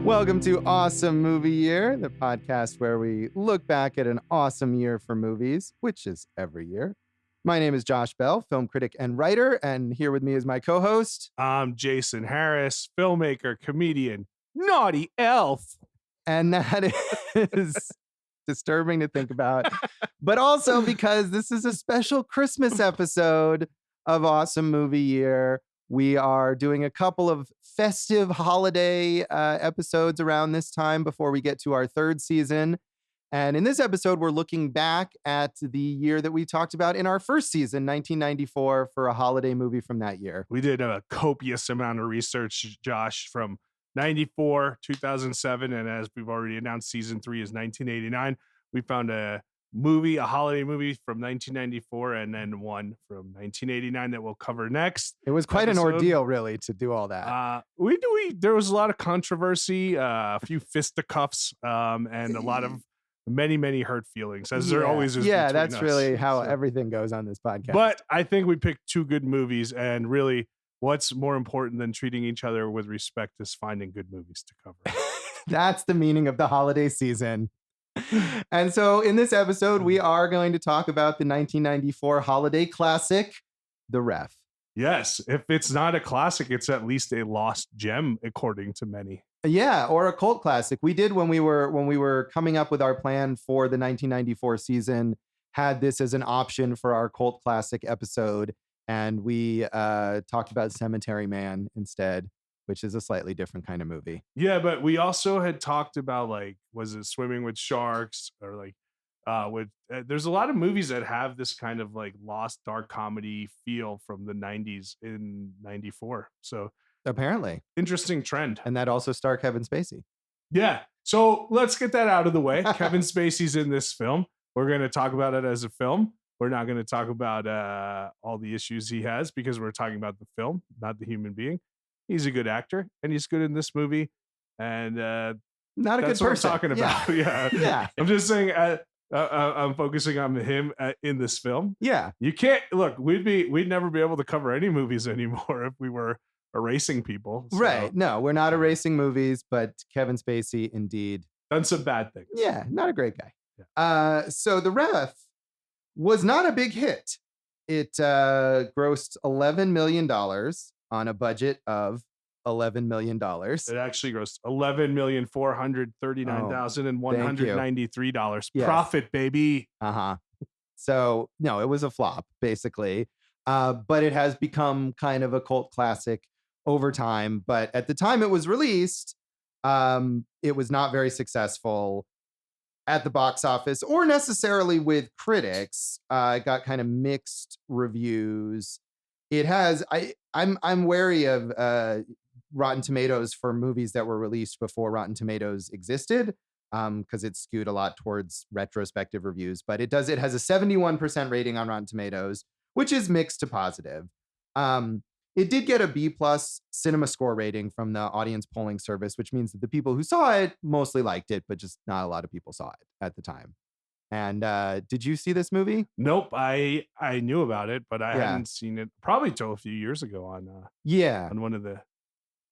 Welcome to Awesome Movie Year, the podcast where we look back at an awesome year for movies, which is every year. My name is Josh Bell, film critic and writer, and here with me is my co-host. I'm Jason Harris, filmmaker, comedian, naughty elf. And that is disturbing to think about, but also because this is a special Christmas episode of Awesome Movie Year. We are doing a couple of festive holiday episodes around this time before we get to our third season. And in this episode, we're looking back at the year that we talked about in our first season, 1994, for a holiday movie from that year. We did a copious amount of research, Josh, from 94, 2007, and as we've already announced, season 3 is 1989. We found a holiday movie from 1994, and then one from 1989 that we'll cover next. It was quite an ordeal, really, to do all that. There was a lot of controversy, a few fisticuffs, and a lot of many hurt feelings, as there always is. Yeah, that's us. really how everything goes on this podcast. But I think we picked two good movies, and really, what's more important than treating each other with respect is finding good movies to cover. That's the meaning of the holiday season. And so in this episode, we are going to talk about the 1994 holiday classic, The Ref. Yes, if it's not a classic, it's at least a lost gem, according to many. Yeah, or a cult classic. We did when we were coming up with our plan for the 1994 season, had this as an option for our cult classic episode, and we talked about Cemetery Man instead, which is a slightly different kind of movie. Yeah, but we also had talked about, like, was it Swimming with Sharks, or like there's a lot of movies that have this kind of like lost dark comedy feel from the 90s in 94. So apparently interesting trend. And that also starred Kevin Spacey. Yeah. So let's get that out of the way. Kevin Spacey's in this film. We're going to talk about it as a film. We're not going to talk about all the issues he has, because we're talking about the film, not the human being. He's a good actor, and he's good in this movie. And not a good person. What I'm talking about. Yeah. Yeah. I'm just saying I'm focusing on him in this film. Yeah. You can't look, we'd never be able to cover any movies anymore if we were erasing people. So. Right. No, we're not erasing movies, but Kevin Spacey indeed done some bad things. Yeah. Not a great guy. Yeah. So The Ref was not a big hit. It grossed $11 million on a budget of $11 million. It actually grossed $11,439,193. Yes. Profit, baby. So no, it was a flop, basically. But it has become kind of a cult classic over time. But at the time it was released, it was not very successful at the box office or necessarily with critics. It got kind of mixed reviews. It has, I'm wary of Rotten Tomatoes for movies that were released before Rotten Tomatoes existed, because it's skewed a lot towards retrospective reviews. But it has a 71% rating on Rotten Tomatoes, which is mixed to positive. It did get a B+ cinema score rating from the audience polling service, which means that the people who saw it mostly liked it, but just not a lot of people saw it at the time. And did you see this movie? Nope. I knew about it, but I hadn't seen it probably till a few years ago on one of the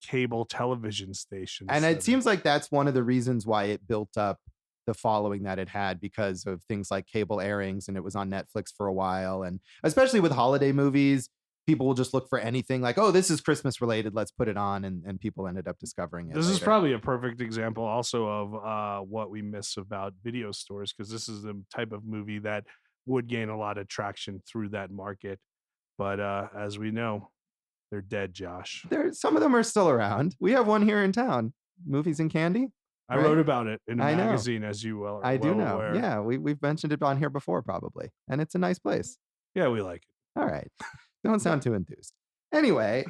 cable television stations. And it seems like that's one of the reasons why it built up the following that it had, because of things like cable airings, and it was on Netflix for a while. And especially with holiday movies, people will just look for anything like, oh, this is Christmas related, let's put it on. And people ended up discovering it. This later. is probably a perfect example also of what we miss about video stores, because this is the type of movie that would gain a lot of traction through that market. But as we know, they're dead, Josh. Some of them are still around. We have one here in town, Movies and Candy. I wrote about it in a magazine, as you well are. I do know. Aware. Yeah, we've mentioned it on here before, probably. And it's a nice place. Yeah, we like it. All right. Don't sound too enthused. Anyway,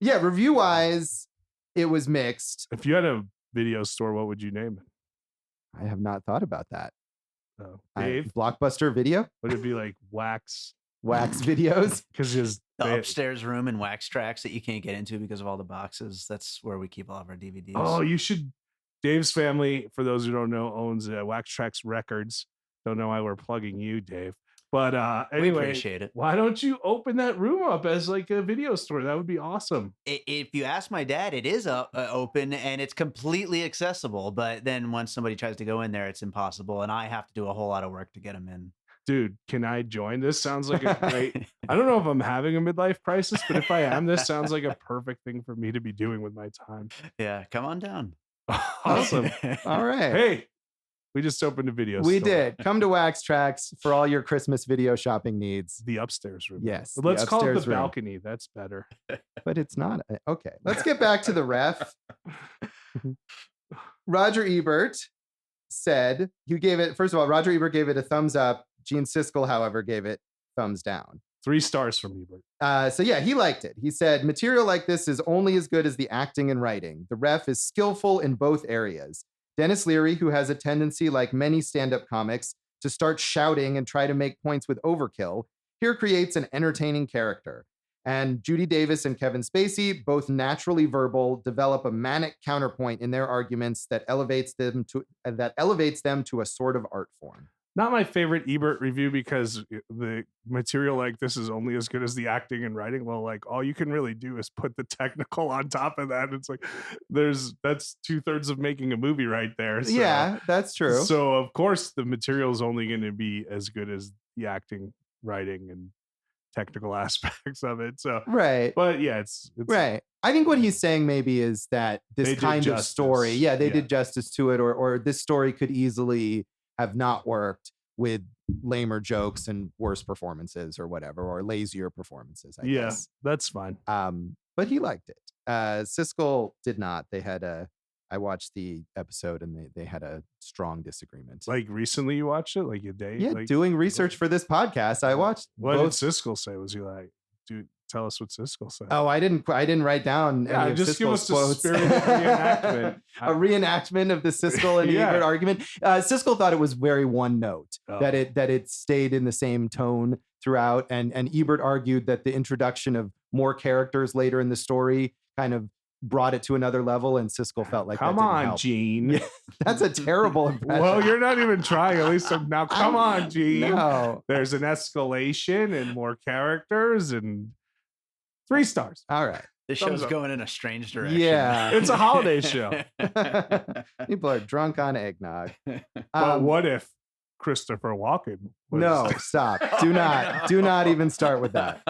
review-wise, it was mixed. If you had a video store, what would you name it? I have not thought about that. Dave? Blockbuster Video? Would it be like Wax Videos? Because the upstairs room and Wax Tracks that you can't get into because of all the boxes. That's where we keep all of our DVDs. Oh, you should. Dave's family, for those who don't know, owns Wax Tracks Records. Don't know why we're plugging you, Dave. But We anyway, appreciate it. why don't you open that room up as like a video store? That would be awesome. If you ask my dad, it is open and it's completely accessible. But then once somebody tries to go in there, it's impossible, and I have to do a whole lot of work to get them in. Dude, can I join? This sounds like a great. I don't know if I'm having a midlife crisis, but if I am, this sounds like a perfect thing for me to be doing with my time. Yeah, come on down. Awesome. All right. Hey, we just opened a video We store. did. Come to Wax Tracks for all your Christmas video shopping needs. The upstairs room. Yes. Let's the call it the upstairs room. balcony. That's better. But it's not. Okay. Let's get back to the ref. Roger Ebert said he gave it, first of all, Roger Ebert gave it a thumbs up. Gene Siskel, however, gave it thumbs down. 3 stars from Ebert. So yeah, he liked it. He said, material like this is only as good as the acting and writing. The ref is skillful in both areas. Denis Leary, who has a tendency, like many stand-up comics, to start shouting and try to make points with overkill, here creates an entertaining character. And Judy Davis and Kevin Spacey, both naturally verbal, develop a manic counterpoint in their arguments that elevates them to a sort of art form. Not my favorite Ebert review because the material like this is only as good as the acting and writing. Well, like all you can really do is put the technical on top of that. It's like that's 2/3 of making a movie right there. So, yeah, that's true. So of course the material is only going to be as good as the acting, writing, and technical aspects of it. So right. But yeah, it's right. I think what he's saying maybe is that this kind of story, they did justice to it, or this story could easily have not worked with lamer jokes and worse performances or whatever, or lazier performances, I guess. That's fine. But he liked it. Siskel did not. I watched the episode and they had a strong disagreement. Like recently you watched it? Like a day? Yeah, like, doing research for this podcast. I watched What did Siskel say? Was he like, dude, tell us what Siskel said? Oh, I didn't write down any of just give Siskel's us quotes. a spirited reenactment. A reenactment of the Siskel and Ebert argument. Siskel thought it was very one note, that it stayed in the same tone throughout. And Ebert argued that the introduction of more characters later in the story kind of brought it to another level, and Siskel felt like come that didn't on, help. Gene. Yeah, that's a terrible impression. Well, you're not even trying. At least now, come on, Gene. No. There's an escalation and more characters, and 3 stars. All right. This Thumbs show's up. going in a strange direction. Yeah. It's a holiday show. People are drunk on eggnog. But what if Christopher Walken was... No, stop. Do not even start with that.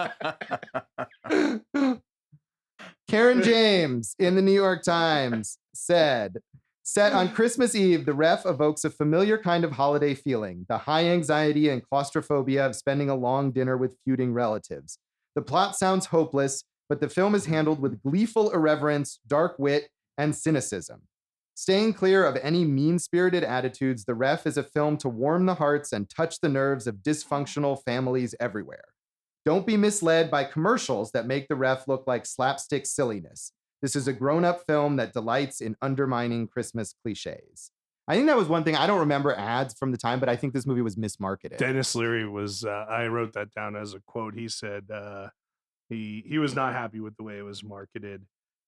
Karen James in the New York Times said, set on Christmas Eve, the ref evokes a familiar kind of holiday feeling, the high anxiety and claustrophobia of spending a long dinner with feuding relatives. The plot sounds hopeless, but the film is handled with gleeful irreverence, dark wit, and cynicism. Staying clear of any mean-spirited attitudes, The Ref is a film to warm the hearts and touch the nerves of dysfunctional families everywhere. Don't be misled by commercials that make The Ref look like slapstick silliness. This is a grown-up film that delights in undermining Christmas cliches. I think that was one thing. I don't remember ads from the time, but I think this movie was mismarketed. Dennis Leary was, I wrote that down as a quote. He said he was not happy with the way it was marketed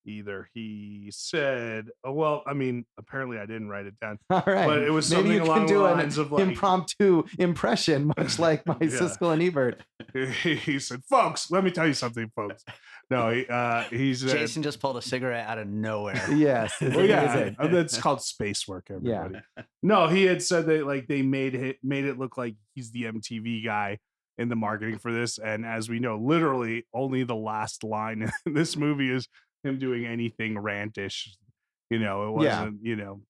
either. He said, oh, well, I mean, apparently I didn't write it down. All right. But it was Maybe something you along can do the an lines of like... impromptu impression, much like my Siskel and Ebert. He said, folks, let me tell you something, folks. No, he said... Jason just pulled a cigarette out of nowhere. Yes. Well, yeah, that's called space work, everybody. Yeah. No, he had said that like they made it look like he's the MTV guy in the marketing for this. And as we know, literally only the last line in this movie is him doing anything rantish. You know, it wasn't,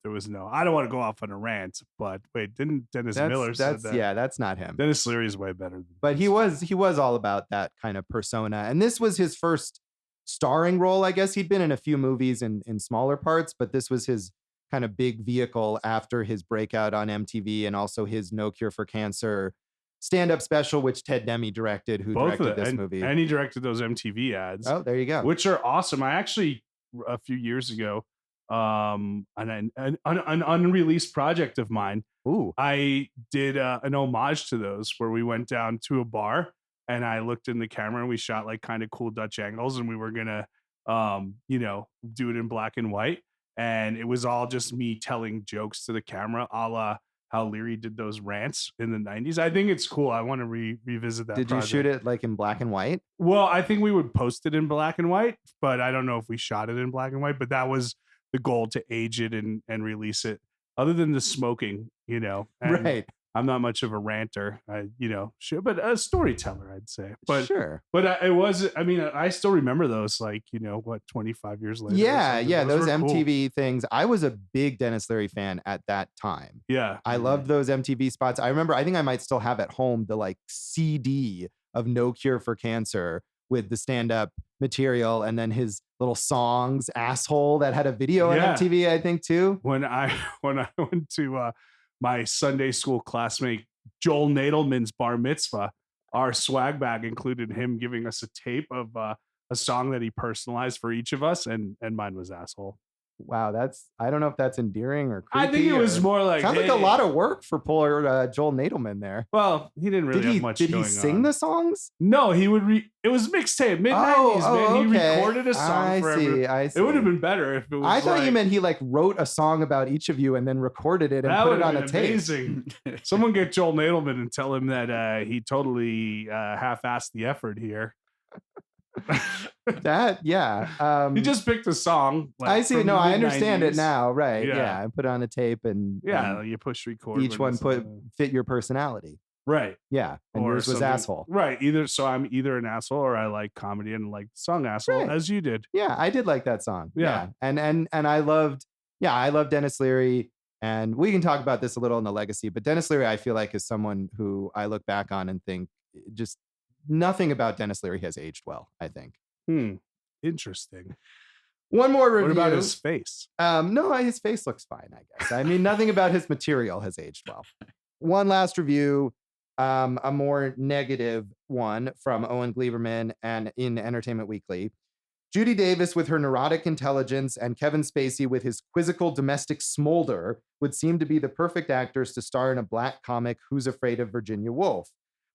there was no, I don't want to go off on a rant, but wait, didn't Dennis Miller said that? Yeah, that's not him. Dennis Leary is way better. But he was all about that kind of persona. And this was his first starring role. I guess he'd been in a few movies in smaller parts, but this was his kind of big vehicle after his breakout on MTV and also his No Cure for Cancer stand-up special, which Ted Demme directed, who directed this movie. And he directed those MTV ads. Oh, there you go. Which are awesome. I actually, a few years ago, an unreleased project of mine, I did an homage to those where we went down to a bar and I looked in the camera and we shot like kind of cool Dutch angles and we were going to, do it in black and white. And it was all just me telling jokes to the camera, a la how Leary did those rants in the 90s. I think it's cool. I want to revisit that. Did you shoot it like in black and white? Well, I think we would post it in black and white, but I don't know if we shot it in black and white, but that was the goal, to age it and release it. Other than the smoking, and Right. I'm not much of a ranter, but a storyteller, I'd say. But sure. But it was, I still remember those, 25 years later. Yeah. Those were cool. MTV things. I was a big Denis Leary fan at that time. Yeah. I loved those MTV spots. I remember, I think I might still have at home the CD of No Cure for Cancer with the stand-up material, and then his little songs, Asshole, that had a video on MTV, I think, too. When I went to my Sunday school classmate Joel Nadelman's bar mitzvah, our swag bag included him giving us a tape of a song that he personalized for each of us, and mine was Asshole. Wow, I don't know if that's endearing or creepy. I think it was more like, sounds like a lot of work for poor Joel Nadelman there. Well, he didn't really have much going on. Did he sing the songs? No, he would it was mixtape, mid-90s, man. He recorded a song for everyone. I see. It would have been better if it was I thought you meant he wrote a song about each of you and then recorded it and put it on a tape. Amazing. Someone get Joel Nadelman and tell him that he totally half-assed the effort here. He just picked a song. I see. No, I understand it now. Right. Yeah. I put it on a tape and you push record. Each one fit your personality. Right. Yeah. And yours was Asshole. Right. So I'm either an asshole or I like comedy and like the song Asshole, as you did. Yeah, I did like that song. Yeah. And I loved Denis Leary. And we can talk about this a little in the legacy, but Denis Leary, I feel like, is someone who I look back on and think just nothing about Denis Leary has aged well, I think. Interesting. One more review. What about his face? No, his face looks fine, I guess. I mean, nothing about his material has aged well. One last review, a more negative one from Owen Gleiberman and in Entertainment Weekly. Judy Davis with her neurotic intelligence and Kevin Spacey with his quizzical domestic smolder would seem to be the perfect actors to star in a black comic Who's Afraid of Virginia Woolf.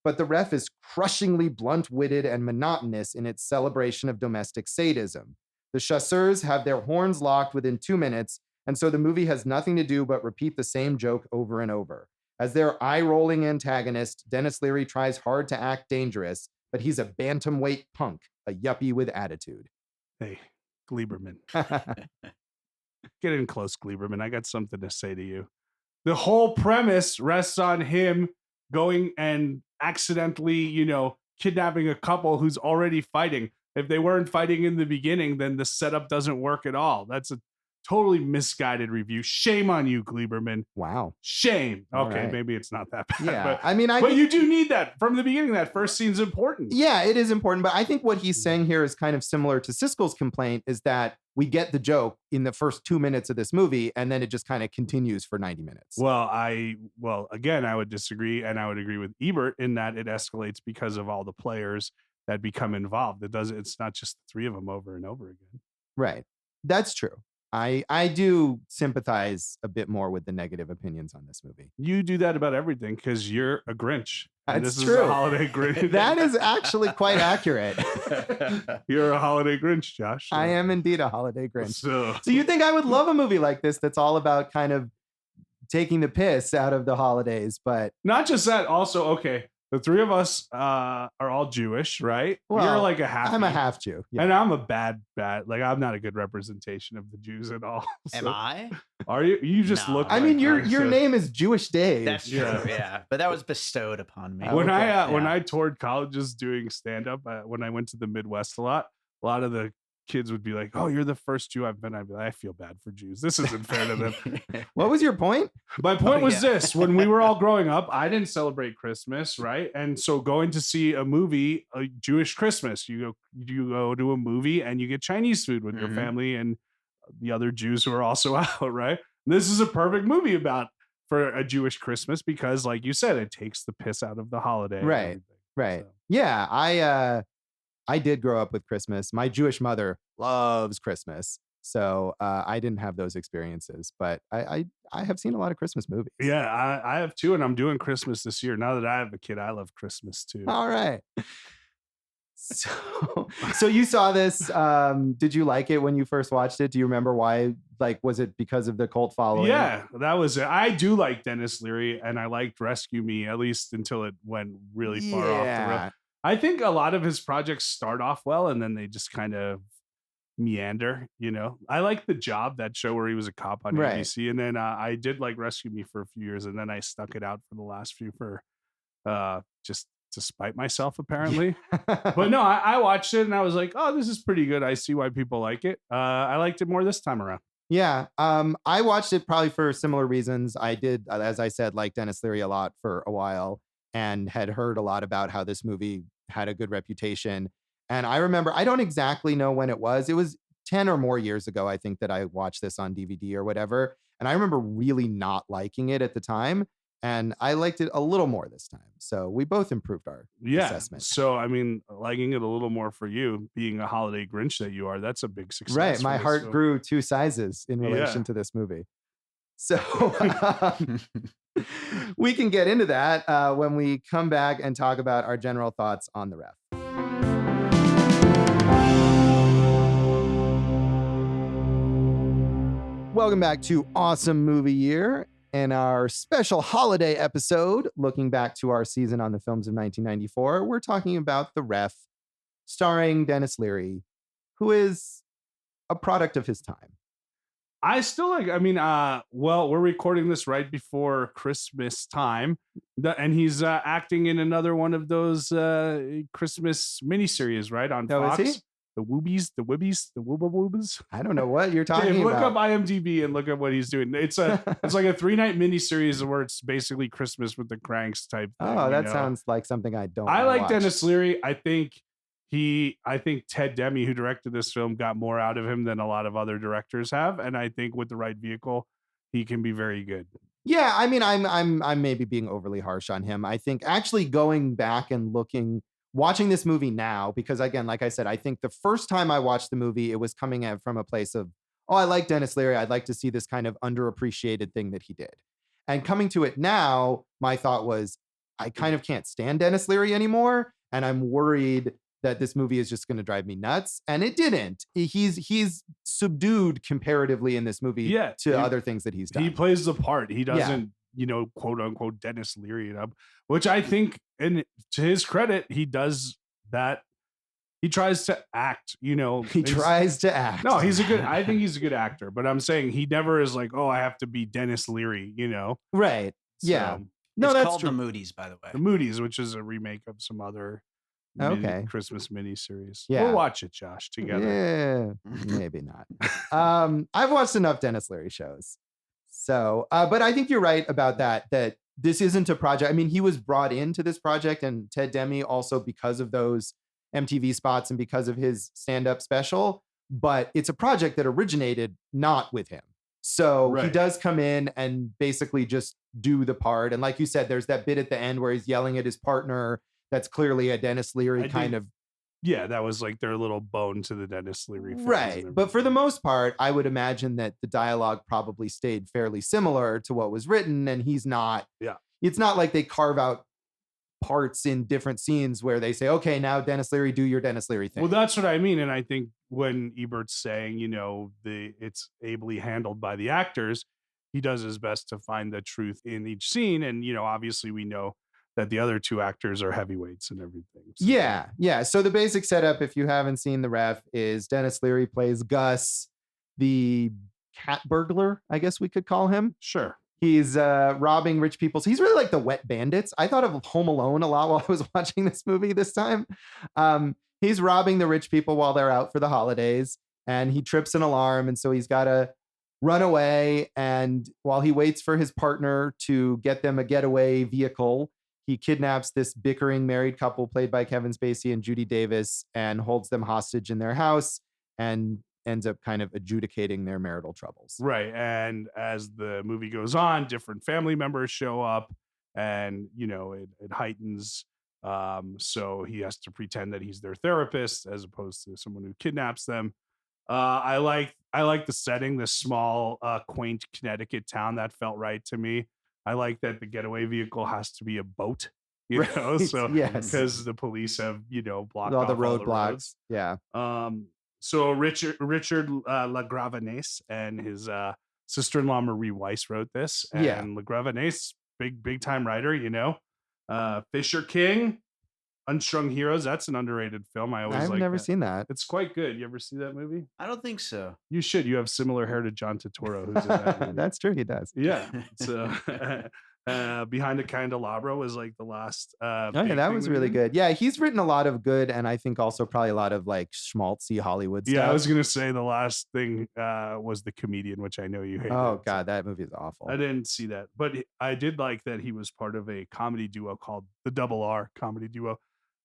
But the ref is crushingly blunt-witted and monotonous in its celebration of domestic sadism. The chasseurs have their horns locked within 2 minutes, and so the movie has nothing to do but repeat the same joke over and over. As their eye-rolling antagonist, Denis Leary tries hard to act dangerous, but he's a bantamweight punk, a yuppie with attitude. Hey, Gleiberman. Get in close, Gleiberman. I got something to say to you. The whole premise rests on him going and accidentally, kidnapping a couple who's already fighting. If they weren't fighting in the beginning, then the setup doesn't work at all. That's a totally misguided review. Shame on you, Gleiberman. Wow. Shame. Okay, right. Maybe it's not that bad. Yeah, but you do need that from the beginning. That first scene's important. Yeah, it is important. But I think what he's saying here is kind of similar to Siskel's complaint, is that we get the joke in the first 2 minutes of this movie, and then it just kind of continues for 90 minutes. Well, again, I would disagree, and I would agree with Ebert in that it escalates because of all the players that become involved. It's not just the three of them over and over again. Right. That's true. I do sympathize a bit more with the negative opinions on this movie. You do that about everything because you're a Grinch. That's this true. Is a holiday Grinch. That is actually quite accurate. You're a holiday Grinch, Josh. I am indeed a holiday Grinch. So you think I would love a movie like this that's all about kind of taking the piss out of the holidays, but not just that. Also, okay, the three of us are all Jewish, right? Well, you're like a half. I'm a half Jew, and I'm a bad. Like I'm not a good representation of the Jews at all. So. Am I? Are you? You just No. look. I mean, your name is Jewish Dave. That's true. Yeah, but that was bestowed upon me. When I toured colleges doing stand up, when I went to the Midwest a lot of the kids would be like, "Oh, you're the first Jew I've been." I'd be like, "I feel bad for Jews. This isn't fair to them." What was your point? My point was this: when we were all growing up, I didn't celebrate Christmas, right? And so going to see a movie, a Jewish Christmas, you go to a movie and you get Chinese food with your family and the other Jews who are also out, right? This is a perfect movie for a Jewish Christmas because, like you said, it takes the piss out of the holiday. Right. So. Yeah, I did grow up with Christmas. My Jewish mother loves Christmas. So I didn't have those experiences, but I have seen a lot of Christmas movies. Yeah, I have too. And I'm doing Christmas this year. Now that I have a kid, I love Christmas too. All right. So you saw this. Did you like it when you first watched it? Do you remember why? Like, was it because of the cult following? Yeah, that was it. I do like Denis Leary, and I liked Rescue Me, at least until it went really far off the rail. I think a lot of his projects start off well, and then they just kind of meander. I like The Job, that show where he was a cop on Right. ABC, and then I did like Rescue Me for a few years, and then I stuck it out for the last few for just to spite myself, apparently. But no, I watched it and I was like, oh, this is pretty good. I see why people like it. I liked it more this time around. Yeah. I watched it probably for similar reasons. I did, as I said, like Denis Leary a lot for a while and had heard a lot about how this movie had a good reputation. And I remember, I don't exactly know when it was. It was 10 or more years ago, I think, that I watched this on DVD or whatever. And I remember really not liking it at the time. And I liked it a little more this time. So we both improved our assessment. So, I mean, liking it a little more for you, being a holiday Grinch that you are, that's a big success. Right. My heart grew 2 sizes in relation to this movie. So we can get into that when we come back and talk about our general thoughts on The Ref. Welcome back to Awesome Movie Year and our special holiday episode, looking back to our season on the films of 1994. We're talking about The Ref, starring Denis Leary, who is a product of his time. I still like, well, we're recording this right before Christmas time, and he's acting in another one of those Christmas miniseries, right, on Fox. Is he? The Woobies, the Woobas. I don't know what you're talking Dave, about. Look up IMDb and look at what he's doing. It's like a 3-night miniseries where it's basically Christmas with the Cranks type thing. Oh, that sounds like something I don't. I like watch. Denis Leary. I think Ted Demme, who directed this film, got more out of him than a lot of other directors have, and I think with the right vehicle, he can be very good. Yeah, I mean, I'm maybe being overly harsh on him. I think actually going back and watching this movie now, because again, like I said, I think the first time I watched the movie, it was coming out from a place of, oh, I like Denis Leary. I'd like to see this kind of underappreciated thing that he did. And coming to it now, my thought was, I kind of can't stand Denis Leary anymore. And I'm worried that this movie is just going to drive me nuts. And it didn't. He's subdued comparatively in this movie to other things that he's done. He plays the part. He doesn't, quote unquote, Denis Leary it up, which I think, and to his credit, he does that. He tries to act, He tries to act. No, I think he's a good actor, but I'm saying he never is like, oh, I have to be Denis Leary, Right. So, yeah. No, it's called true. The Moodies, by the way. The Moodies, which is a remake of some other Christmas miniseries. Yeah. We'll watch it, Josh, together. Yeah, maybe not. I've watched enough Denis Leary shows. So, but I think you're right about that this isn't a project. I mean, he was brought into this project, and Ted Demme also because of those MTV spots and because of his stand-up special, but it's a project that originated not with him. So He does come in and basically just do the part. And like you said, there's that bit at the end where he's yelling at his partner. That's clearly a Denis Leary kind of. Yeah, that was like their little bone to the Denis Leary. Right. But for the most part, I would imagine that the dialogue probably stayed fairly similar to what was written. And he's not. Yeah. It's not like they carve out parts in different scenes where they say, okay, now Denis Leary, do your Denis Leary thing. Well, that's what I mean. And I think when Ebert's saying, it's ably handled by the actors, he does his best to find the truth in each scene. And, obviously we know that the other two actors are heavyweights and everything. So. Yeah. So the basic setup, if you haven't seen The Ref, is Denis Leary plays Gus, the cat burglar, I guess we could call him. Sure. He's robbing rich people. So he's really like the Wet Bandits. I thought of Home Alone a lot while I was watching this movie this time. He's robbing the rich people while they're out for the holidays, and he trips an alarm. And so he's got to run away. And while he waits for his partner to get them a getaway vehicle, he kidnaps this bickering married couple played by Kevin Spacey and Judy Davis and holds them hostage in their house and ends up kind of adjudicating their marital troubles. Right. And as the movie goes on, different family members show up and, it heightens. So he has to pretend that he's their therapist as opposed to someone who kidnaps them. I like the setting, this small, quaint Connecticut town that felt right to me. I like that the getaway vehicle has to be a boat, know, so Yes. because the police have, blocked All off the all the roadblocks. roads. Yeah. So Richard LaGravenese and his sister-in-law Marie Weiss wrote this, Yeah. and LaGravenese, big time writer, Fisher King, Unstrung Heroes. That's an underrated film. I always I've like never that. seen that. It's quite good. You ever see that movie? I don't think so. You should. You have similar hair to John Turturro, who's in that movie. That's true. He does. Yeah. So Behind the Candelabra was like the last. Oh yeah, that was really good. Yeah, he's written a lot of good, and I think also probably a lot of like schmaltzy Hollywood stuff. Yeah, I was gonna say the last thing was The Comedian, which I know you hated. Oh god, that movie is awful. I didn't see that, but I did like that he was part of a comedy duo called the Double R comedy duo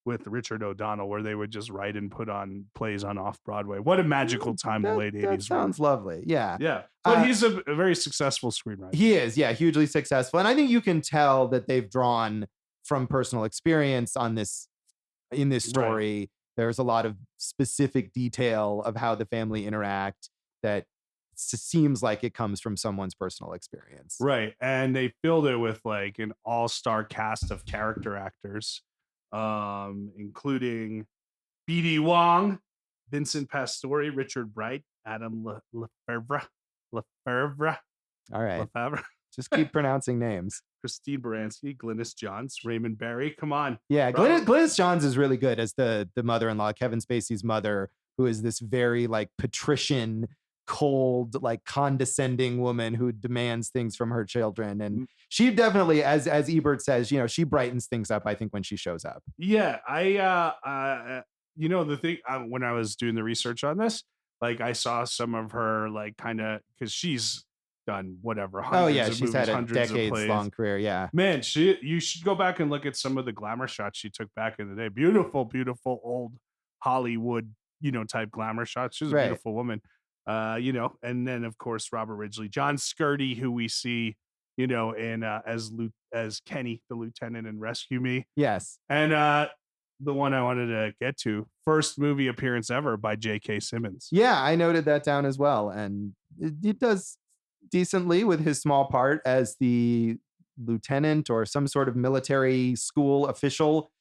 with Richard O'Donnell, where they would just write and put on plays on off Broadway. What a magical time the late 80s. That sounds lovely. Yeah. Yeah. But he's a very successful screenwriter. He is, yeah, hugely successful. And I think you can tell that they've drawn from personal experience in this story. Right. There's a lot of specific detail of how the family interact that seems like it comes from someone's personal experience. Right. And they filled it with like an all-star cast of character actors, including B.D. Wong, Vincent Pastore, Richard Bright, Adam Lefevre. All right. Lefevre. Just keep pronouncing names. Christine Baranski, Glynis Johns, Raymond Barry. Come on. Yeah, Glynis Johns is really good as the mother-in-law, Kevin Spacey's mother, who is this very like patrician, cold, like condescending woman who demands things from her children. And she definitely, as Ebert says, she brightens things up, I think, when she shows up. Yeah, the thing, when I was doing the research on this, like I saw some of her like kind of, because she's done whatever. She's movies, had a decades-long career. Yeah, man, you should go back and look at some of the glamour shots she took back in the day. Beautiful old Hollywood, type glamour shots. She's a beautiful woman. And then of course Robert Ridgely, John Scurdy, who we see, in as Kenny, the lieutenant in Rescue Me. Yes, and the one I wanted to get to, first movie appearance ever by J.K. Simmons. Yeah, I noted that down as well, and it does decently with his small part as the lieutenant or some sort of military school official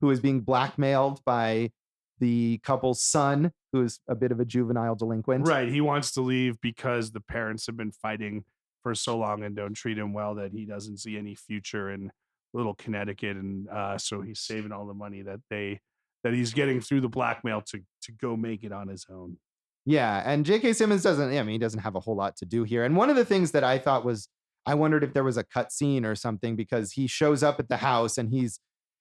who is being blackmailed by the couple's son, who is a bit of a juvenile delinquent. Right. He wants to leave because the parents have been fighting for so long and don't treat him well that he doesn't see any future in little Connecticut. And so he's saving all the money that he's getting through the blackmail to go make it on his own. Yeah. And J.K. Simmons he doesn't have a whole lot to do here. And one of the things that I thought was, I wondered if there was a cut scene or something, because he shows up at the house and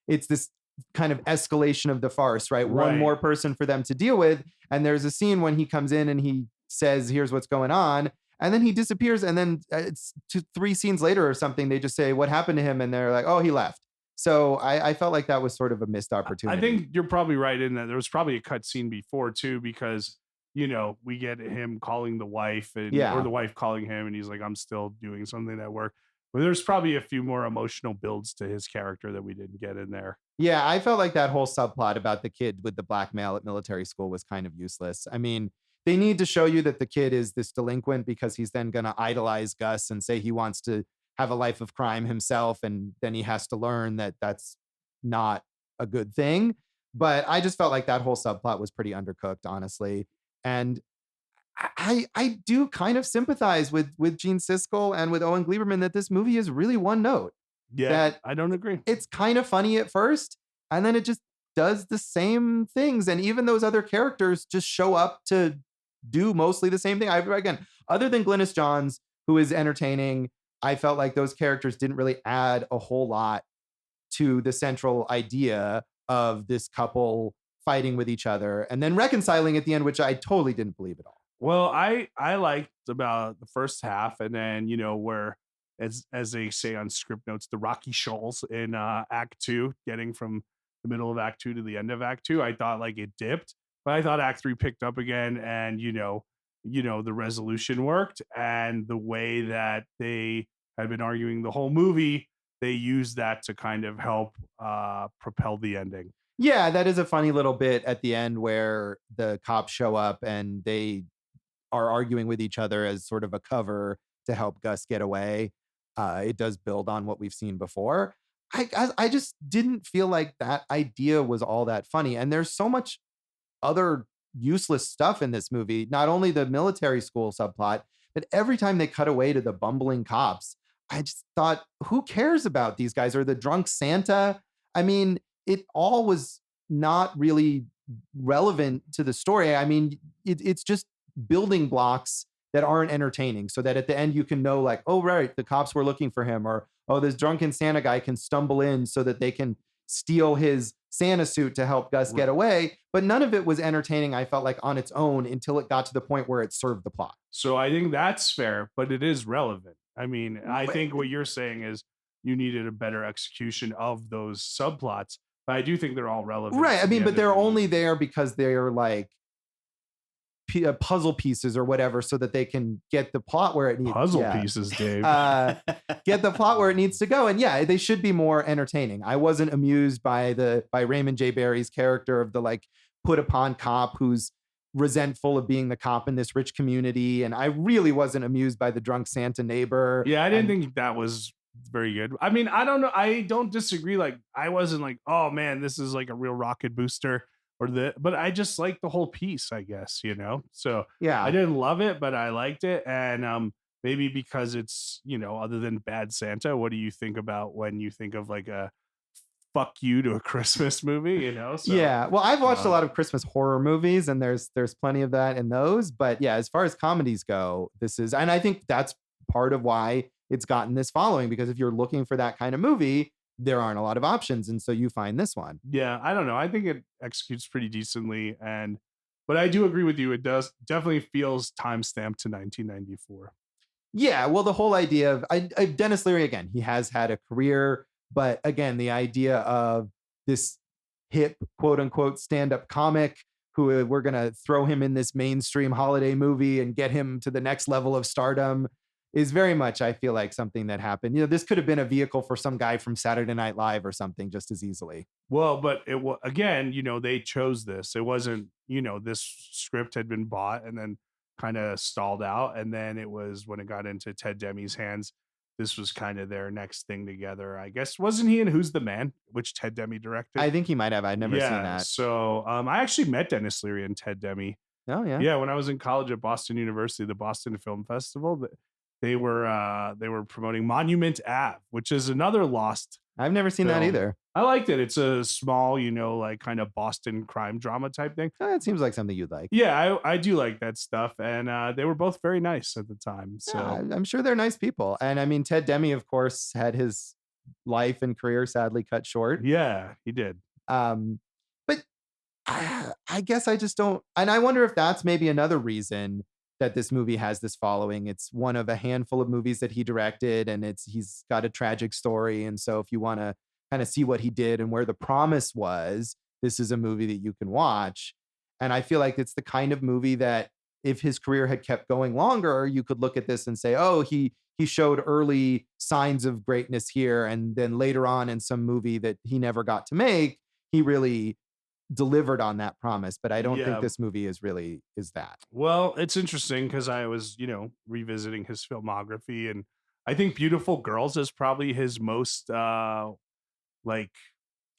it's this kind of escalation of the farce, right? One more person for them to deal with. And there's a scene when he comes in and he says, here's what's going on. And then he disappears. And then it's 3 scenes later or something, they just say, what happened to him? And they're like, oh, he left. So I felt like that was sort of a missed opportunity. I think you're probably right in that. There was probably a cut scene before too, because, we get him calling the wife or the wife calling him and he's like, I'm still doing something at work. But there's probably a few more emotional builds to his character that we didn't get in there. Yeah, I felt like that whole subplot about the kid with the blackmail at military school was kind of useless. I mean, they need to show you that the kid is this delinquent because he's then going to idolize Gus and say he wants to have a life of crime himself. And then he has to learn that that's not a good thing. But I just felt like that whole subplot was pretty undercooked, honestly. And I do kind of sympathize with Gene Siskel and with Owen Gleiberman that this movie is really one note. Yeah, that I don't agree. It's kind of funny at first, and then it just does the same things. And even those other characters just show up to do mostly the same thing. Again, other than Glynis Johns, who is entertaining, I felt like those characters didn't really add a whole lot to the central idea of this couple fighting with each other and then reconciling at the end, which I totally didn't believe at all. Well, I liked about the first half, and then where as they say on script notes, the rocky shoals in Act 2, getting from the middle of Act 2 to the end of Act 2. I thought like it dipped, but I thought Act 3 picked up again, and the resolution worked, and the way that they had been arguing the whole movie, they used that to kind of help propel the ending. Yeah, that is a funny little bit at the end where the cops show up and they are arguing with each other as sort of a cover to help Gus get away. It does build on what we've seen before. I just didn't feel like that idea was all that funny. And there's so much other useless stuff in this movie, not only the military school subplot, but every time they cut away to the bumbling cops, I just thought, who cares about these guys or the drunk Santa? I mean, it all was not really relevant to the story. I mean, it's just building blocks that aren't entertaining so that at the end you can know like, oh, right, the cops were looking for him, or, oh, this drunken Santa guy can stumble in so that they can steal his Santa suit to help Gus get away. But none of it was entertaining, I felt like, on its own until it got to the point where it served the plot. So I think that's fair, but it is relevant. I mean, I think what you're saying is you needed a better execution of those subplots, but I do think they're all relevant. Right. I mean, but they're only there because they're like puzzle pieces or whatever, so that they can get the plot where it needs. Puzzle pieces, Dave. Get the plot where it needs to go. And yeah, they should be more entertaining. I wasn't amused by Raymond J. Barry's character of the like put upon cop who's resentful of being the cop in this rich community. And I really wasn't amused by the drunk Santa neighbor. Yeah, I didn't think that was very good. I mean, I don't know. I don't disagree. Like, I wasn't like, oh man, this is like a real rocket booster but I just like the whole piece, I guess, you know? So yeah, I didn't love it, but I liked it. And maybe because it's, you know, other than Bad Santa, what do you think about when you think of like a fuck you to a Christmas movie, you know? So, yeah. Well, I've watched a lot of Christmas horror movies and there's plenty of that in those. But yeah, as far as comedies go, and I think that's part of why it's gotten this following, because if you're looking for that kind of movie, there aren't a lot of options. And so you find this one. Yeah, I don't know. I think it executes pretty decently. But I do agree with you. It does definitely feels timestamped to 1994. Yeah. Well, the whole idea of Denis Leary, again, he has had a career, but again, the idea of this hip, quote unquote, stand-up comic who we're going to throw him in this mainstream holiday movie and get him to the next level of stardom is very much, I feel like, something that happened. You know, this could have been a vehicle for some guy from Saturday Night Live or something just as easily. Well, but it was, again, you know, they chose this. It wasn't, you know, this script had been bought and then kind of stalled out. And then it was when it got into Ted Demme's hands, this was kind of their next thing together. I guess, wasn't he in Who's the Man, which Ted Demme directed? I think he might have. I'd never seen that. So I actually met Denis Leary and Ted Demme. Oh, yeah. Yeah, when I was in college at Boston University, the Boston Film Festival, they were promoting Monument Ave, which is another lost. I've never seen that either. I liked it. It's a small, you know, like kind of Boston crime drama type thing. It seems like something you'd like. Yeah, I do like that stuff. And they were both very nice at the time. So yeah, I'm sure they're nice people. And I mean, Ted Demme, of course, had his life and career sadly cut short. Yeah, he did. But I guess I just don't. And I wonder if that's maybe another reason that this movie has this following. It's one of a handful of movies that he directed, and he's got a tragic story. And so if you want to kind of see what he did and where the promise was, this is a movie that you can watch. And I feel like it's the kind of movie that if his career had kept going longer, you could look at this and say, oh, he showed early signs of greatness here. And then later on in some movie that he never got to make, he really delivered on that promise. But I don't think this movie is that. Well, it's interesting because I was, you know, revisiting his filmography, and I think Beautiful Girls is probably his most like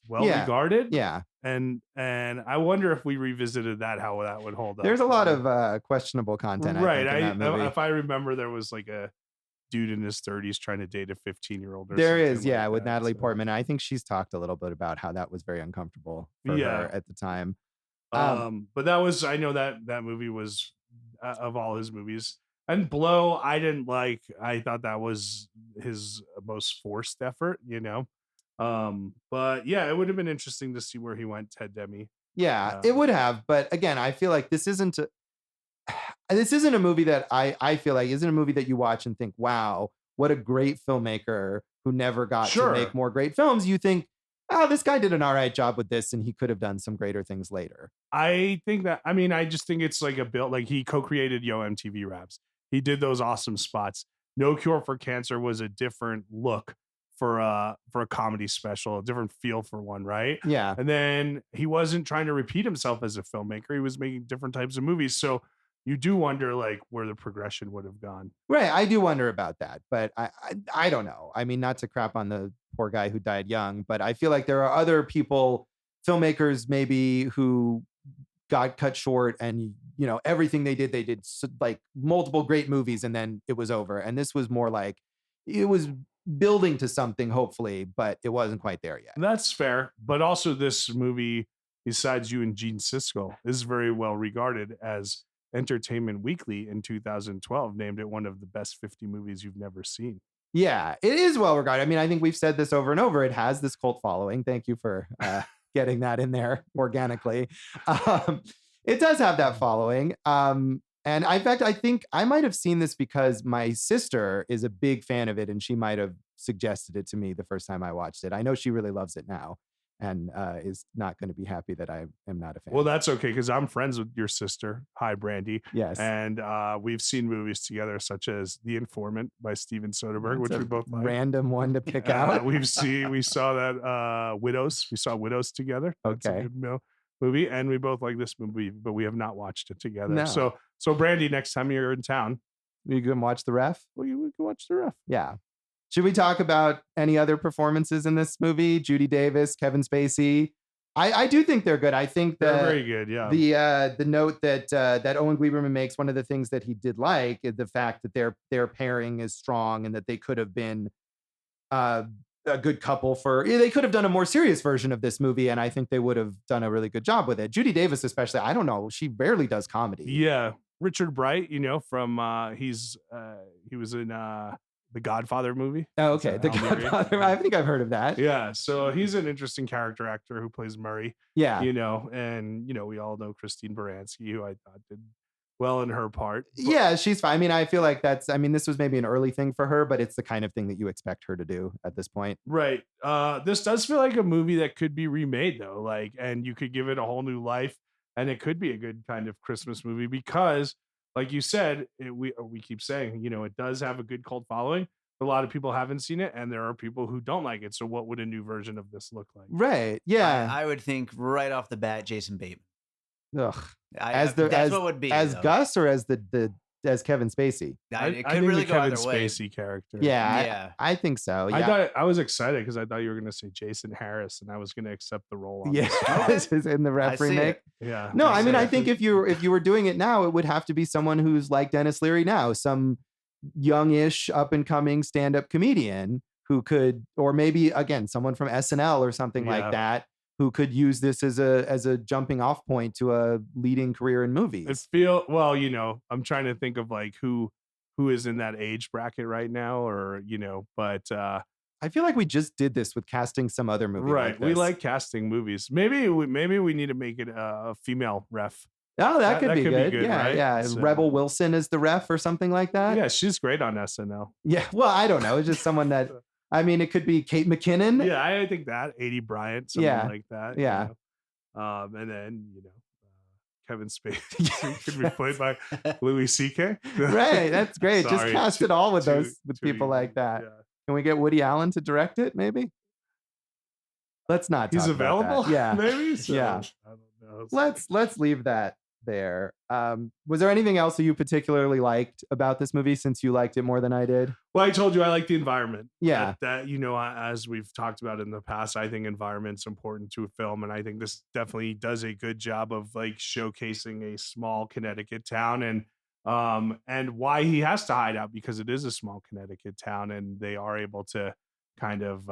well-regarded. Yeah. And I wonder if we revisited that, how that would hold up. There's a lot of questionable content. Right. I think, in that movie. If I remember, there was like a dude in his 30s trying to date a 15-year-old. There is, yeah, with Natalie Portman. I think she's talked a little bit about how that was very uncomfortable for her at the time. But that was, I know that movie was of all his movies. And Blow, I didn't like. I thought that was his most forced effort, you know. But yeah, it would have been interesting to see where he went, Ted Demme. Yeah, it would have. But again, I feel like this isn't a movie that I feel like isn't a movie that you watch and think, wow, what a great filmmaker who never got to make more great films. You think, oh, this guy did an all right job with this and he could have done some greater things later. I think that, I mean, I just think it's like a build, like he co-created Yo MTV Raps. He did those awesome spots. No Cure for Cancer was a different look for a comedy special, a different feel for one, right? Yeah. And then he wasn't trying to repeat himself as a filmmaker. He was making different types of movies. So you do wonder like where the progression would have gone. Right. I do wonder about that, but I don't know. I mean, not to crap on the poor guy who died young. But I feel like there are other people, filmmakers maybe, who got cut short, and everything they did like multiple great movies, and then it was over. And this was more like it was building to something, hopefully, but it wasn't quite there yet. That's fair. But also this movie, besides you and Gene Siskel, is very well regarded, as Entertainment Weekly in 2012 named it one of the best 50 movies you've never seen. Yeah, it is well regarded. I mean, I think we've said this over and over. It has this cult following. Thank you for getting that in there organically. It does have that following. And in fact, I think I might have seen this because my sister is a big fan of it, and she might have suggested it to me the first time I watched it. I know she really loves it now, and is not going to be happy that I am not a fan. Well, that's okay, because I'm friends with your sister. Hi, Brandy. Yes. And we've seen movies together, such as The Informant by Steven Soderbergh, which we both like. Random one to pick out. We saw that Widows. We saw Widows together. That's Okay. a good movie, and we both like this movie, but we have not watched it together. No. So Brandy, next time you're in town, You can watch The Ref. we can watch The Ref. Yeah. Should we talk about any other performances in this movie? Judy Davis, Kevin Spacey. I do think they're good. I think They're very good. Yeah. the note that Owen Gleiberman makes, one of the things that he did like, is the fact that their pairing is strong, and that they could have been a good couple they could have done a more serious version of this movie, and I think they would have done a really good job with it. Judy Davis especially, I don't know, she barely does comedy. Yeah. Richard Bright, from he was in the Godfather movie. Oh, okay. The Al Murray. Godfather. I think I've heard of that. Yeah, so he's an interesting character actor who plays Murray. Yeah. And we all know Christine Baranski, who I thought did well in her part. Yeah, she's fine. I mean, I feel like this was maybe an early thing for her, but it's the kind of thing that you expect her to do at this point. Right. This does feel like a movie that could be remade, though, and you could give it a whole new life, and it could be a good kind of Christmas movie because, like you said, we keep saying, it does have a good cult following. A lot of people haven't seen it, and there are people who don't like it. So what would a new version of this look like? Right. Yeah. I would think right off the bat, Jason Bateman. Ugh. That's what would be as though. Gus, or as as Kevin Spacey? It could think really the go Kevin either way. Spacey character. Yeah. I think so. Yeah. I was excited because I thought you were going to say Jason Harris, and I was going to accept the role. On Yeah. this. This is in the I Ref see remake. it. Yeah. No, I mean, see I it. think if you were doing it now, it would have to be someone who's like Denis Leary now, some youngish up and coming stand-up comedian who could, or maybe again, someone from SNL or something like that, who could use this as a jumping off point to a leading career in movies. I'm trying to think of who is in that age bracket right now, or but I feel like we just did this with casting some other movie. right. Like We this. like casting movies. Maybe we need to make it a female ref. Oh, that could be could be good. good, Yeah, right? yeah. So- Rebel Wilson is the ref or something like that. Yeah, she's great on SNL. Yeah. Well, I don't know. It's just someone that, I mean, it could be Kate McKinnon. Yeah, I think that 80 Bryant, something Yeah. like that. Yeah. And then Kevin Spacey could be played by Louis C.K. Right. That's great. Just Sorry, cast it all with people like that. Yeah. Can we get Woody Allen to direct it? Maybe. Let's not. He's talk about available. that. Yeah. maybe. So, Yeah. I don't know. Let's leave that there. Was there anything else that you particularly liked about this movie, since you liked it more than I did? Well, I told you I like the environment. Yeah. That as we've talked about in the past, I think environment's important to a film, and I think this definitely does a good job of showcasing a small Connecticut town and why he has to hide out, because it is a small Connecticut town, and they are able to kind of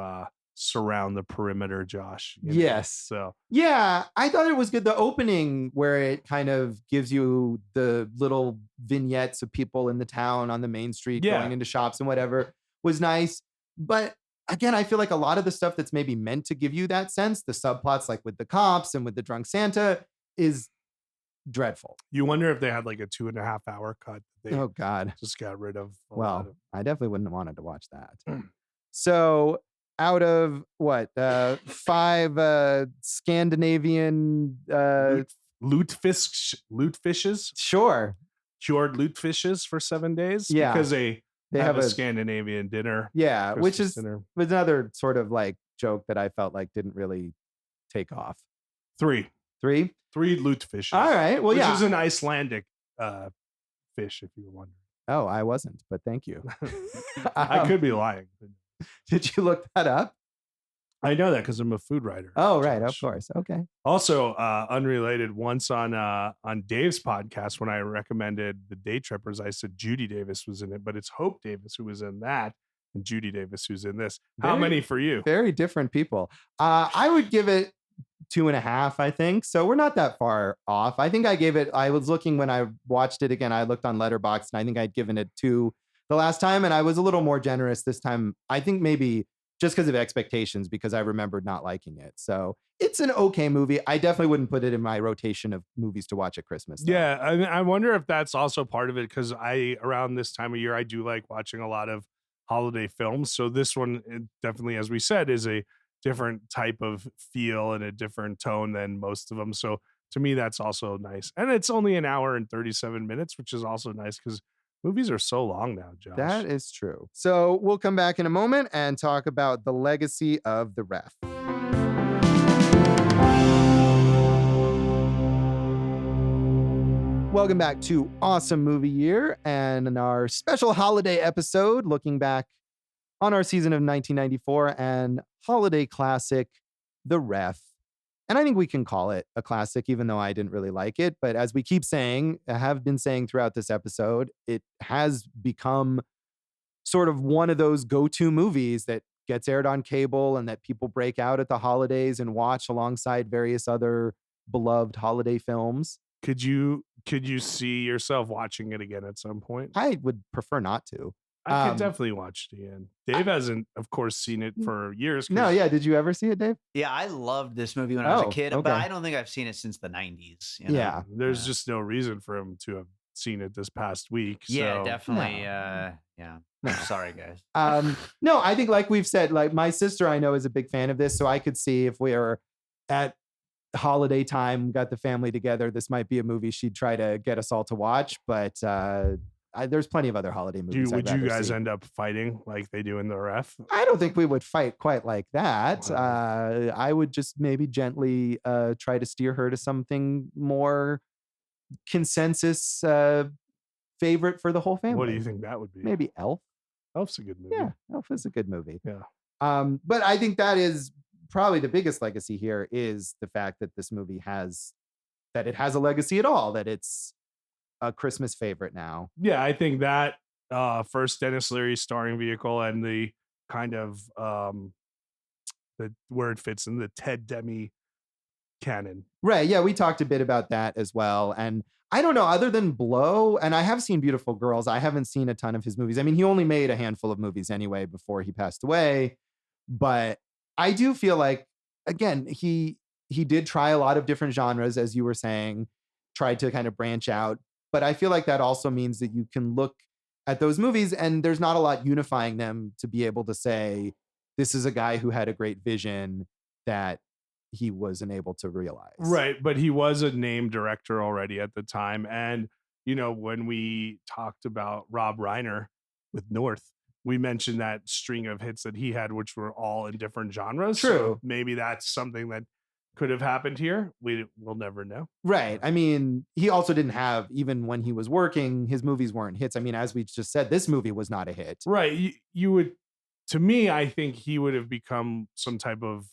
surround the perimeter, Josh. Yes. So Yeah, I thought it was good. The opening, where it kind of gives you the little vignettes of people in the town on the main street Yeah. going into shops and whatever, was nice. But again, I feel like a lot of the stuff that's maybe meant to give you that sense, the subplots like with the cops and with the drunk Santa, is dreadful. you wonder if they had a 2.5 hour cut that they Oh God. just got rid of. Well, I definitely wouldn't have wanted to watch that. So out of what, 5 Scandinavian, Lutefishes, sure. cured lutefishes for 7 days. Yeah. Because they They have have a a, Scandinavian dinner. yeah, which Christmas is dinner. was another sort of joke that I felt like didn't really take off. 3 lutefishes. All right. Well, which yeah. is an Icelandic fish, if you were wondering. Oh, I wasn't, but thank you. I could be lying. Did you look that up? I know that because I'm a food writer. Oh, right. Of Josh. course. Okay. Also, unrelated, once on Dave's podcast, when I recommended The Day Trippers, I said Judy Davis was in it, but it's Hope Davis who was in that, and Judy Davis who's in this. How many for you? Very different people. I would give it 2.5, I think. So we're not that far off. I think I was looking when I watched it again, I looked on Letterboxd, and I think I'd given it 2 the last time, and I was a little more generous this time. I think maybe just because of expectations, because I remembered not liking it. So it's an okay movie. I definitely wouldn't put it in my rotation of movies to watch at Christmas, though. Yeah, I wonder if that's also part of it, because around this time of year, I do like watching a lot of holiday films. So this one definitely, as we said, is a different type of feel and a different tone than most of them. So to me, that's also nice. And it's only an hour and 37 minutes, which is also nice because movies are so long now, Josh. That is true. So we'll come back in a moment and talk about the legacy of the ref. Welcome back to Awesome Movie Year and in our special holiday episode, looking back on our season of 1994 and holiday classic, The Ref. And I think we can call it a classic, even though I didn't really like it. But as we keep saying, have been saying throughout this episode, it has become sort of one of those go-to movies that gets aired on cable and that people break out at the holidays and watch alongside various other beloved holiday films. Could you see yourself watching it again at some point? I would prefer not to. I could definitely watch it again. Dave hasn't, of course, seen it for years. No, yeah. Did you ever see it, Dave? Yeah, I loved this movie when I was a kid, okay. but I don't think I've seen it since the 90s. You know? Yeah. There's just no reason for him to have seen it this past week. Yeah, so. definitely. No. Yeah. No. Sorry, guys. No, I think like we've said, like my sister I know is a big fan of this, so I could see if we were at holiday time, got the family together, this might be a movie she'd try to get us all to watch. But there's plenty of other holiday movies. Would you guys end up fighting like they do in The Ref? I don't think we would fight quite like that. Wow. I would just maybe gently try to steer her to something more consensus favorite for the whole family. What do you think that would be? Maybe Elf. Elf's a good movie. Yeah, Elf is a good movie. Yeah. But I think that is probably the biggest legacy here is the fact that this movie has a legacy at all, that it's a Christmas favorite now. Yeah, I think that first Denis Leary starring vehicle and the kind of where it fits in the Ted Demme canon. Right. Yeah, we talked a bit about that as well. And I don't know, other than Blow, and I have seen Beautiful Girls, I haven't seen a ton of his movies. I mean, he only made a handful of movies anyway before he passed away. But I do feel like, again, he did try a lot of different genres, as you were saying, tried to kind of branch out. But I feel like that also means that you can look at those movies and there's not a lot unifying them to be able to say, this is a guy who had a great vision that he wasn't able to realize. Right. But he was a named director already at the time. And, you know, when we talked about Rob Reiner with North, we mentioned that string of hits that he had, which were all in different genres. True. So maybe that's something that could have happened here. We'll never know. Right. I mean, he also didn't have, even when he was working, his movies weren't hits. I mean, as we just said, this movie was not a hit. Right. You would, to me, I think he would have become some type of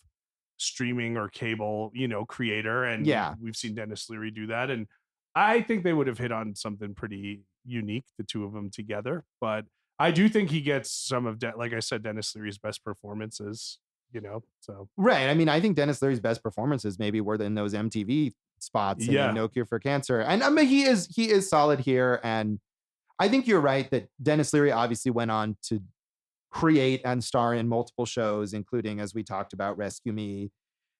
streaming or cable, creator. And yeah, we've seen Denis Leary do that. And I think they would have hit on something pretty unique, the two of them together. But I do think he gets some of, like I said, Denis Leary's best performances, so. Right. I mean, I think Denis Leary's best performances maybe were in those MTV spots and No Cure for Cancer. And I mean, he is solid here. And I think you're right that Denis Leary obviously went on to create and star in multiple shows, including, as we talked about, Rescue Me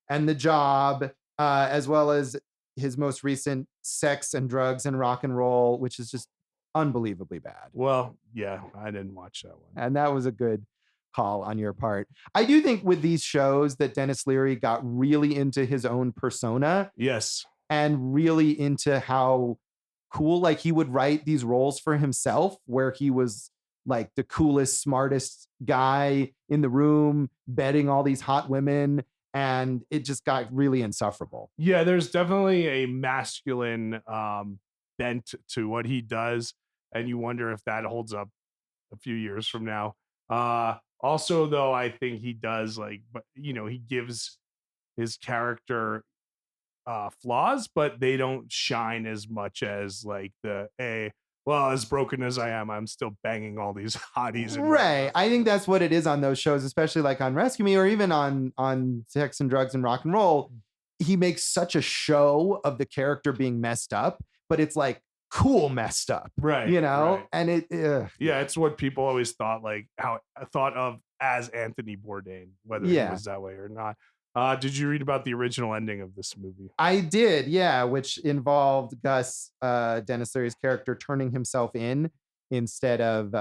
and The Job, as well as his most recent Sex and Drugs and Rock and Roll, which is just unbelievably bad. Well, yeah, I didn't watch that one. And that was a good call on your part. I do think with these shows that Denis Leary got really into his own persona. Yes. And really into how cool, like he would write these roles for himself where he was like the coolest, smartest guy in the room, betting all these hot women. And it just got really insufferable. Yeah, there's definitely a masculine bent to what he does. And you wonder if that holds up a few years from now. Also, though, I think he does but he gives his character flaws, but they don't shine as much as well, as broken as I am, I'm still banging all these hotties. Right. I think that's what it is on those shows, especially like on Rescue Me or even on Sex and Drugs and Rock and Roll. He makes such a show of the character being messed up, but it's like cool messed up, right? Right. And it's what people always thought, how I thought of as Anthony Bourdain, whether he was that way or not. Did you read about the original ending of this movie? I did, yeah, which involved Gus, Denis Leary's character, turning himself in instead of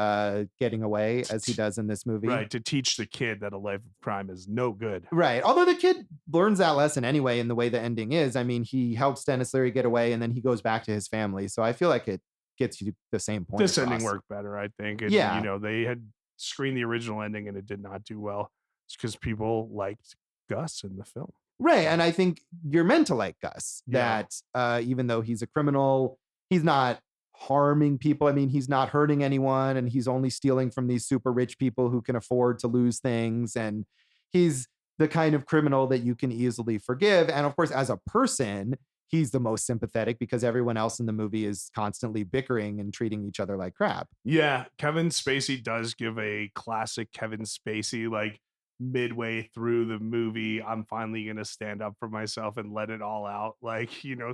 getting away as he does in this movie. Right, to teach the kid that a life of crime is no good. Right, although the kid learns that lesson anyway in the way the ending is. I mean, he helps Denis Leary get away and then he goes back to his family. So I feel like it gets you the same point. This ending worked better, I think. And, yeah. They had screened the original ending and it did not do well. It's because people liked Gus in the film. Right. And I think you're meant to like Gus, that even though he's a criminal, he's not harming people. I mean, he's not hurting anyone and he's only stealing from these super rich people who can afford to lose things. And he's the kind of criminal that you can easily forgive. And of course, as a person, he's the most sympathetic because everyone else in the movie is constantly bickering and treating each other like crap. Yeah. Kevin Spacey does give a classic Kevin Spacey, midway through the movie, I'm finally going to stand up for myself and let it all out,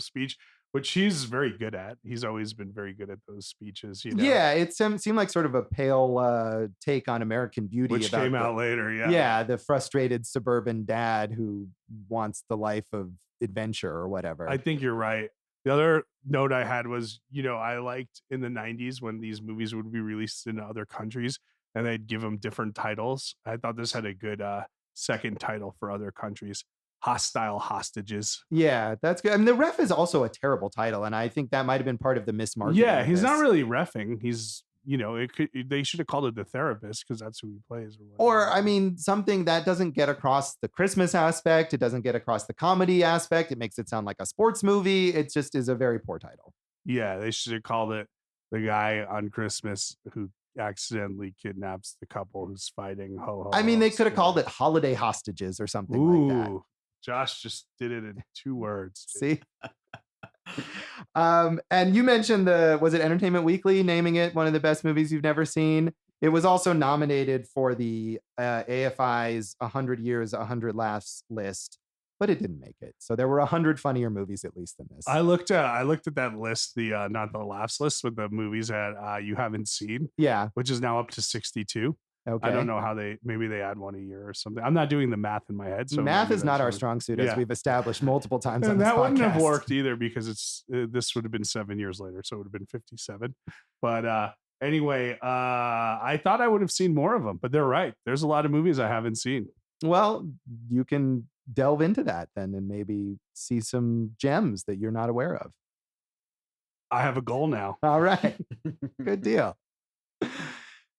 speech, which he's very good at. He's always been very good at those speeches. Yeah, it seemed like sort of a pale take on American Beauty. Which came out later, yeah. Yeah, the frustrated suburban dad who wants the life of adventure or whatever. I think you're right. The other note I had was, I liked in the 90s when these movies would be released in other countries, and they'd give them different titles. I thought this had a good second title for other countries. Hostile Hostages. Yeah, that's good. I mean, The Ref is also a terrible title, and I think that might have been part of the mismarketing. Yeah, he's not really reffing. He's, they should have called it The Therapist because that's who he plays. Or, I mean, something that doesn't get across the Christmas aspect. It doesn't get across the comedy aspect. It makes it sound like a sports movie. It just is a very poor title. Yeah, they should have called it The Guy on Christmas Who Accidentally Kidnaps the Couple Who's Fighting. Ho ho. I mean, they could have called it Holiday Hostages or something like that. Josh just did it in 2 words. See? And you mentioned was it Entertainment Weekly naming it one of the best movies you've never seen? It was also nominated for the AFI's 100 Years, 100 Laughs list, but it didn't make it. So there were 100 funnier movies at least than this. I looked at that list, the not the laughs list, with the movies that you haven't seen. Yeah, which is now up to 62. Okay. I don't know how maybe they add one a year or something. I'm not doing the math in my head. So math is not our strong suit, as we've established multiple times on this podcast. That wouldn't have worked either because this would have been 7 years later. So it would have been 57. But anyway, I thought I would have seen more of them, but they're right. There's a lot of movies I haven't seen. Well, you can delve into that then and maybe see some gems that you're not aware of. I have a goal now. All right. Good deal.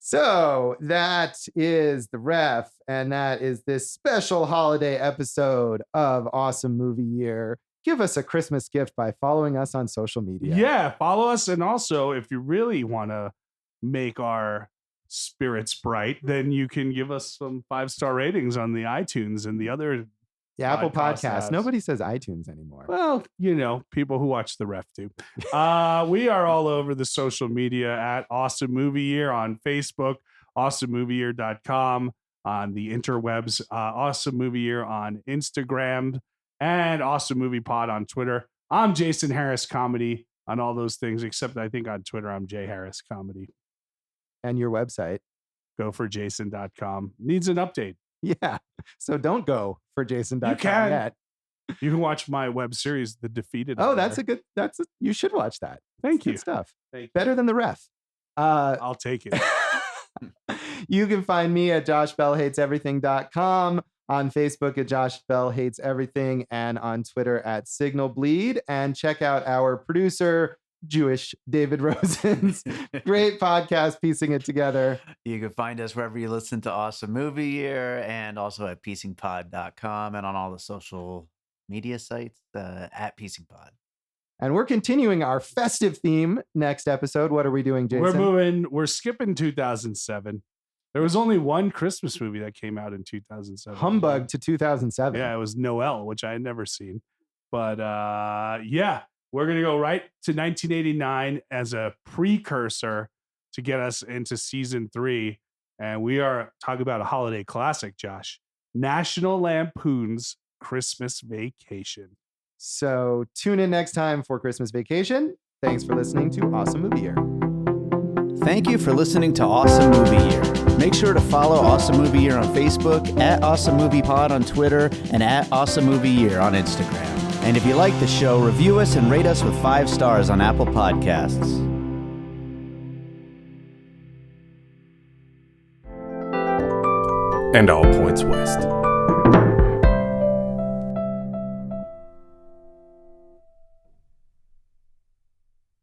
So that is The Ref, and that is this special holiday episode of Awesome Movie Year. Give us a Christmas gift by following us on social media. Yeah, follow us. And also, if you really want to make our spirits bright, then you can give us some 5-star ratings on the iTunes and the other Apple Podcasts. Nobody says iTunes anymore. Well, people who watch The Ref do. We are all over the social media at Awesome Movie Year on Facebook, awesomemovieyear.com, on the interwebs, Awesome Movie Year on Instagram, and Awesome Movie Pod on Twitter. I'm Jason Harris Comedy on all those things, except I think on Twitter I'm Jay Harris Comedy. And your website? goforjason.com. Needs an update. Yeah. So don't go for jason.com yet. You can watch my web series, The Defeated. Oh, you should watch that. Thank you. Good stuff. Better than The Ref. I'll take it. You can find me at joshbellhateseverything.com, on Facebook at Josh Bell Hates Everything, and on Twitter at Signal Bleed. And check out our producer, Jewish David Rosen's great podcast, Piecing It Together. You can find us wherever you listen to Awesome Movie Year, and also at piecingpod.com, and on all the social media sites at piecingpod. And we're continuing our festive theme next episode. What are we doing, Jason? We're skipping 2007. There was only one Christmas movie that came out in 2007. Humbug to 2007. Yeah, it was Noel, which I had never seen. But yeah, we're going to go right to 1989 as a precursor to get us into season 3. And we are talking about a holiday classic, Josh. National Lampoon's Christmas Vacation. So tune in next time for Christmas Vacation. Thanks for listening to Awesome Movie Year. Thank you for listening to Awesome Movie Year. Make sure to follow Awesome Movie Year on Facebook, at Awesome Movie Pod on Twitter, and at Awesome Movie Year on Instagram. And if you like the show, review us and rate us with 5 stars on Apple Podcasts. And all points west.